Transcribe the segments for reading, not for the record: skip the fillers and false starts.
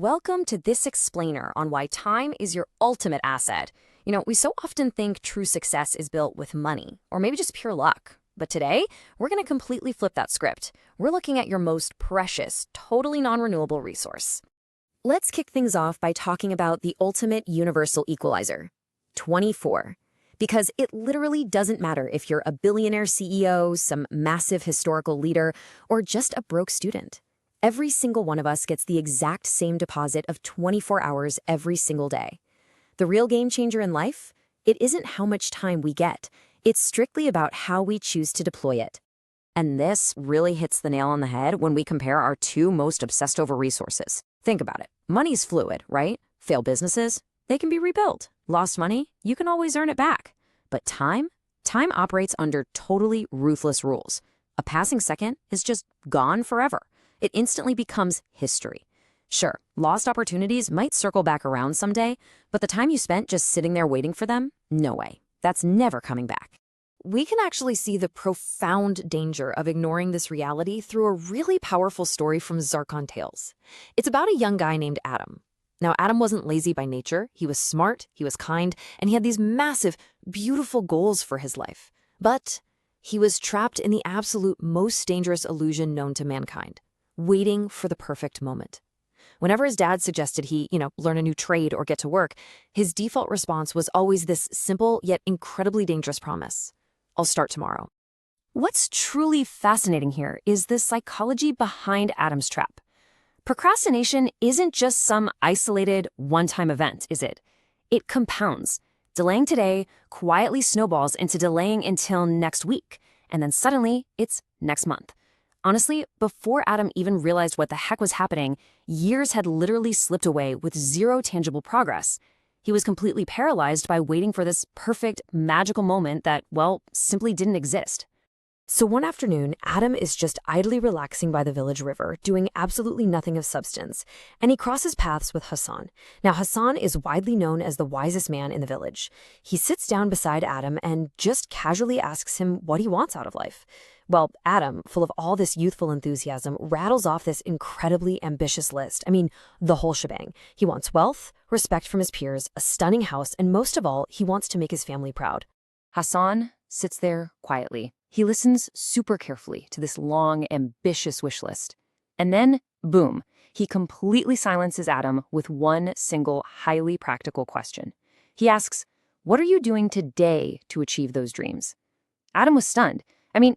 Welcome to this explainer on why time is your ultimate asset. We so often think true success is built with money, or maybe just pure luck. But today, we're going to completely flip that script. We're looking at your most precious, totally non-renewable resource. Let's kick things off by talking about the ultimate universal equalizer, 24. Because it literally doesn't matter if you're a billionaire CEO, some massive historical leader, or just a broke student. Every single one of us gets the exact same deposit of 24 hours every single day. The real game changer in life? It isn't how much time we get. It's strictly about how we choose to deploy it. And this really hits the nail on the head when we compare our two most obsessed over resources. Think about it. Money's fluid, right? Failed businesses, they can be rebuilt. Lost money, you can always earn it back. But time? Time operates under totally ruthless rules. A passing second is just gone forever. It instantly becomes history. Sure, lost opportunities might circle back around someday, but the time you spent just sitting there waiting for them, no way. That's never coming back. We can actually see the profound danger of ignoring this reality through a really powerful story from Zarkon Tales. It's about a young guy named Adam. Now, Adam wasn't lazy by nature. He was smart, he was kind, and he had these massive, beautiful goals for his life. But he was trapped in the absolute most dangerous illusion known to mankind. Waiting for the perfect moment. Whenever his dad suggested he, learn a new trade or get to work, his default response was always this simple yet incredibly dangerous promise. I'll start tomorrow. What's truly fascinating here is the psychology behind Adam's trap. Procrastination isn't just some isolated, one-time event, is it? It compounds. Delaying today quietly snowballs into delaying until next week, and then suddenly it's next month. Honestly, before Adam even realized what the heck was happening, years had literally slipped away with zero tangible progress. He was completely paralyzed by waiting for this perfect, magical moment that, simply didn't exist. So one afternoon, Adam is just idly relaxing by the village river, doing absolutely nothing of substance, and he crosses paths with Hassan. Now, Hassan is widely known as the wisest man in the village. He sits down beside Adam and just casually asks him what he wants out of life. Well, Adam, full of all this youthful enthusiasm, rattles off this incredibly ambitious list. The whole shebang. He wants wealth, respect from his peers, a stunning house, and most of all, he wants to make his family proud. Hassan sits there quietly. He listens super carefully to this long, ambitious wish list. And then, boom, he completely silences Adam with one single, highly practical question. He asks, "What are you doing today to achieve those dreams?" Adam was stunned.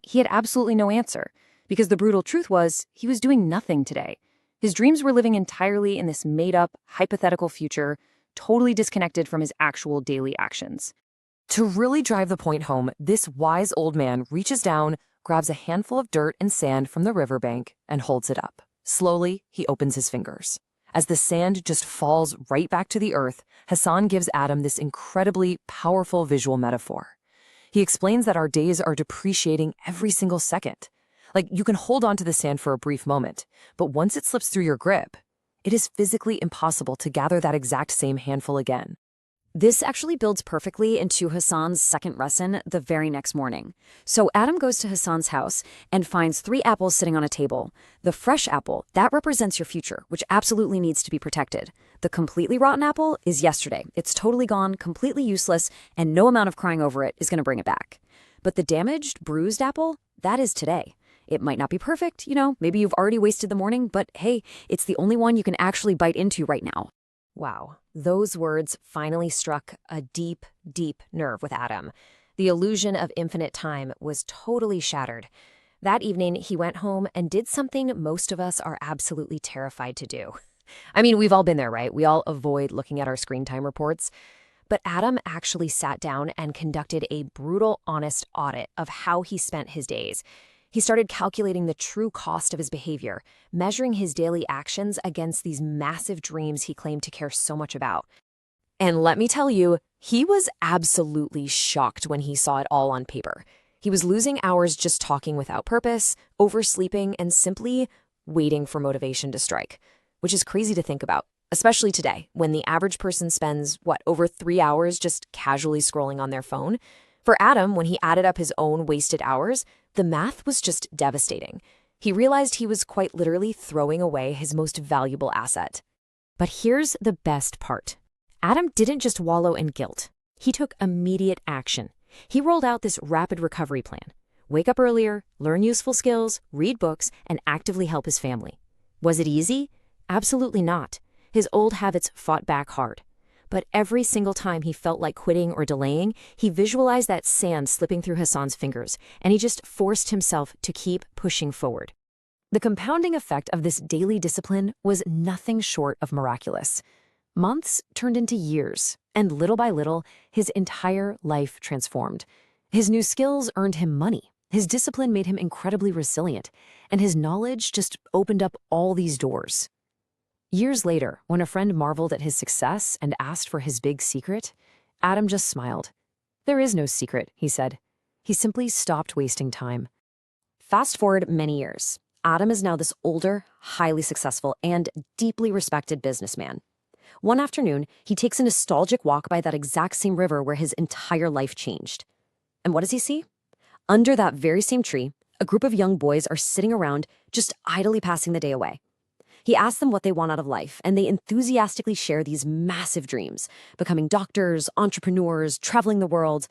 He had absolutely no answer, because the brutal truth was he was doing nothing today. His dreams were living entirely in this made-up, hypothetical future, totally disconnected from his actual daily actions. To really drive the point home, this wise old man reaches down, grabs a handful of dirt and sand from the riverbank, and holds it up. Slowly, he opens his fingers. As the sand just falls right back to the earth, Hassan gives Adam this incredibly powerful visual metaphor. He explains that our days are depreciating every single second. You can hold on to the sand for a brief moment, but once it slips through your grip, it is physically impossible to gather that exact same handful again. This actually builds perfectly into Hassan's second lesson the very next morning. So Adam goes to Hassan's house and finds 3 apples sitting on a table. The fresh apple, that represents your future, which absolutely needs to be protected. The completely rotten apple is yesterday. It's totally gone, completely useless, and no amount of crying over it is going to bring it back. But the damaged, bruised apple, that is today. It might not be perfect, maybe you've already wasted the morning, but hey, it's the only one you can actually bite into right now. Wow, those words finally struck a deep, deep nerve with Adam. The illusion of infinite time was totally shattered. That evening, he went home and did something most of us are absolutely terrified to do. We've all been there, right? We all avoid looking at our screen time reports. But Adam actually sat down and conducted a brutal, honest audit of how he spent his days. He started calculating the true cost of his behavior, measuring his daily actions against these massive dreams he claimed to care so much about. And let me tell you, he was absolutely shocked when he saw it all on paper. He was losing hours just talking without purpose, oversleeping, and simply waiting for motivation to strike, which is crazy to think about, especially today, when the average person spends, over 3 hours just casually scrolling on their phone. For Adam, when he added up his own wasted hours, the math was just devastating. He realized he was quite literally throwing away his most valuable asset. But here's the best part. Adam didn't just wallow in guilt. He took immediate action. He rolled out this rapid recovery plan. Wake up earlier, learn useful skills, read books, and actively help his family. Was it easy? Absolutely not. His old habits fought back hard. But every single time he felt like quitting or delaying, he visualized that sand slipping through Hassan's fingers, and he just forced himself to keep pushing forward. The compounding effect of this daily discipline was nothing short of miraculous. Months turned into years, and little by little, his entire life transformed. His new skills earned him money. His discipline made him incredibly resilient, and his knowledge just opened up all these doors. Years later, when a friend marveled at his success and asked for his big secret, Adam just smiled. "There is no secret," he said. He simply stopped wasting time. Fast forward many years. Adam is now this older, highly successful, and deeply respected businessman. One afternoon, he takes a nostalgic walk by that exact same river where his entire life changed. And what does he see? Under that very same tree, a group of young boys are sitting around, just idly passing the day away. He asks them what they want out of life, and they enthusiastically share these massive dreams, becoming doctors, entrepreneurs, traveling the world.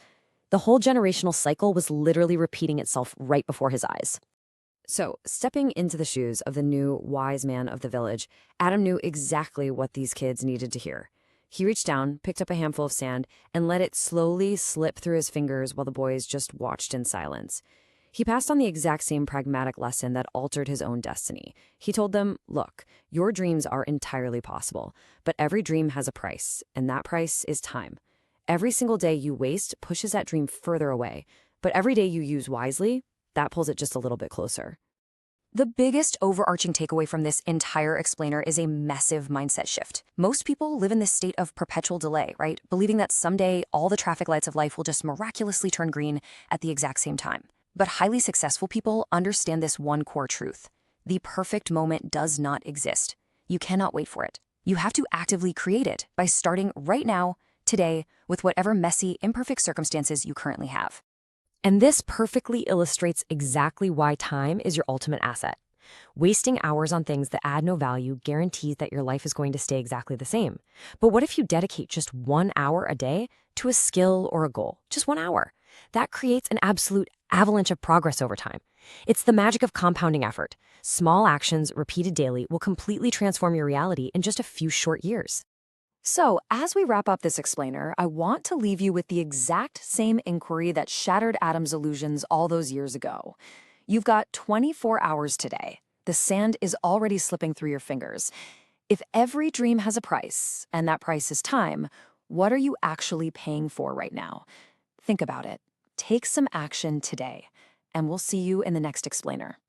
The whole generational cycle was literally repeating itself right before his eyes. So, stepping into the shoes of the new wise man of the village, Adam knew exactly what these kids needed to hear. He reached down, picked up a handful of sand, and let it slowly slip through his fingers while the boys just watched in silence. He passed on the exact same pragmatic lesson that altered his own destiny. He told them, "Look, your dreams are entirely possible, but every dream has a price, and that price is time. Every single day you waste pushes that dream further away, but every day you use wisely, that pulls it just a little bit closer." The biggest overarching takeaway from this entire explainer is a massive mindset shift. Most people live in this state of perpetual delay, right? Believing that someday all the traffic lights of life will just miraculously turn green at the exact same time. But highly successful people understand this one core truth. The perfect moment does not exist. You cannot wait for it. You have to actively create it by starting right now, today, with whatever messy, imperfect circumstances you currently have. And this perfectly illustrates exactly why time is your ultimate asset. Wasting hours on things that add no value guarantees that your life is going to stay exactly the same. But what if you dedicate just 1 hour a day to a skill or a goal? Just 1 hour. That creates an absolute avalanche of progress over time. It's the magic of compounding effort. Small actions repeated daily will completely transform your reality in just a few short years. So, as we wrap up this explainer, I want to leave you with the exact same inquiry that shattered Adam's illusions all those years ago. You've got 24 hours today. The sand is already slipping through your fingers. If every dream has a price, and that price is time, what are you actually paying for right now? Think about it. Take some action today, and we'll see you in the next explainer.